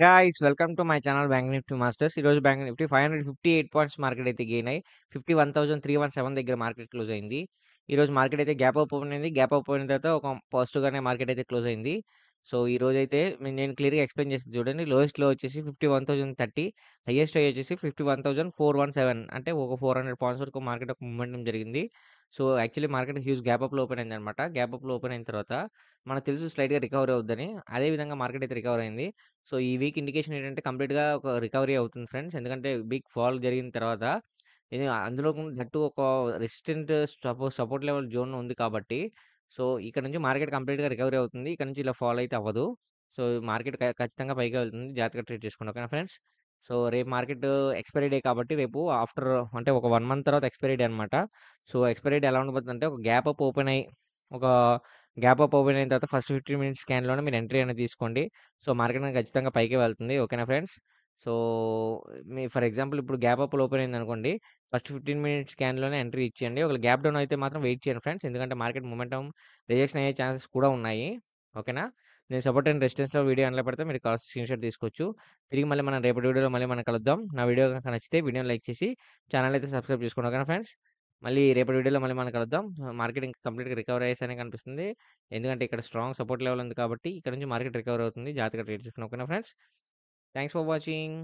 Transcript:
Guys welcome to my channel bank Nifty masters. ఈరోజు bank Nifty 558 points market అయితే gain అయ్యి 51,317 దగ్గర market close అయింది. ఈరోజు మార్కెట్ అయితే గ్యాప్ అప్ ఓపెన్ అయింది. గ్యాప్ అప్ అయిన తర్వాత ఒక పాజిటివ్గానే మార్కెట్ అయితే క్లోజ్ అయింది. సో ఈ రోజు అయితే నేను క్లియర్గా ఎక్స్ప్లెయిన్ చేసి చూడండి. లోయెస్ట్ లో వచ్చేసి 51,030, హైయెస్ట్ హై వచ్చేసి 51,417, అంటే ఒక 400 పాయింట్స్ వరకు మార్కెట్ ఒక మూమెంటం జరిగింది. So actually market huge gap up లో ఓపెన్ అయింది అనమాట. గ్యాప్ అప్ లో ఓపెన్ అయిన తర్వాత మనకు తెలుసు స్లైడ్గా రికవర్ అవుద్దని. అదే విధంగా మార్కెట్ అయితే రికవర్ అయింది. సో, ఈ వీక్ ఇండికేషన్ ఏంటంటే కంప్లీట్‌గా ఒక రికవరీ అవుతుంది ఫ్రెండ్స్. ఎందుకంటే బిగ్ ఫాల్ జరిగిన తర్వాత ఇది అందులో దట్టు ఒక రెసిస్టెంట్ సపోర్ట్ లెవెల్ జోన్ ఉంది కాబట్టి, సో, ఇక్కడ నుంచి మార్కెట్ కంప్లీట్‌గా రికవరీ అవుతుంది. ఇక్కడ నుంచి ఇలా ఫాల్ అయితే అవ్వదు. సో, మార్కెట్ ఖచ్చితంగా పైకే వెళ్తుంది. జాగ్రత్తగా ట్రేడ్ చేసుకోండి. ఓకేనా ఫ్రెండ్స్. సో, రేపు మార్కెట్ ఎక్స్‌పైరీ డే కాబట్టి రేపు ఆఫ్టర్ అంటే ఒక 1 మంత్ తర్వాత ఎక్స్‌పైరీ డే అనమాట. సో, ఎక్స్‌పైరీ డే ఎలా ఉండబోతుందంటే ఒక ఒక గ్యాప్ అప్ ఓపెన్ అయిన తర్వాత ఫస్ట్ 15 మినిట్స్ స్కాన్‌లోనే మీరు ఎంట్రీ అనేది తీసుకోండి. సో, మార్కెట్ అనేది ఖచ్చితంగా పైకే వెళ్తుంది. ఓకేనా ఫ్రెండ్స్. సో, ఫర్ ఎగ్జాంపుల్ ఇప్పుడు గ్యాప్ అప్‌లో ఓపెన్ అయిందనుకోండి. ఫస్ట్ 15 మినిట్స్ స్కాన్‌లోనే ఎంట్రీ ఇచ్చేయండి. ఒకవేళ గ్యాప్ డౌన్ అయితే మాత్రం వెయిట్ చేయండి ఫ్రెండ్స్. ఎందుకంటే మార్కెట్ మొమెంటం రిజెక్షన్ అయ్యే ఛాన్సెస్ కూడా ఉన్నాయి. ఓకేనా. నేను సపోర్ట్ అండ్ రెసిస్టెన్స్‌లో వీడియో అందులో పెడితే మీరు కావాల్సిన స్క్రీన్‌షాట్ తీసుకోవచ్చు. తిరిగి మళ్ళీ మనం రేపటి వీడియోలో మళ్ళీ మనం కలుద్దాం. నా వీడియో గనుక నచ్చితే వీడియోని లైక్ చేసి ఛానెల్ అయితే సబ్స్క్రైబ్ చేసుకోండి. ఓకేనా ఫ్రెండ్స్. మళ్ళీ రేపటి వీడియోలో మళ్ళీ మనం కలుద్దాం. మార్కెట్ ఇంకా కంప్లీట్‌గా రికవర్ అయ్యేసనే కనిపిస్తుంది. ఎందుకంటే ఇక్కడ స్ట్రాంగ్ సపోర్ట్ లెవెల్ ఉంది కాబట్టి ఇక్కడ నుంచి మార్కెట్ రికవర్ అవుతుంది. జాగ్రత్తగా ట్రేడ్ చేసుకోండి. ఓకేనా ఫ్రెండ్స్. Thanks for watching.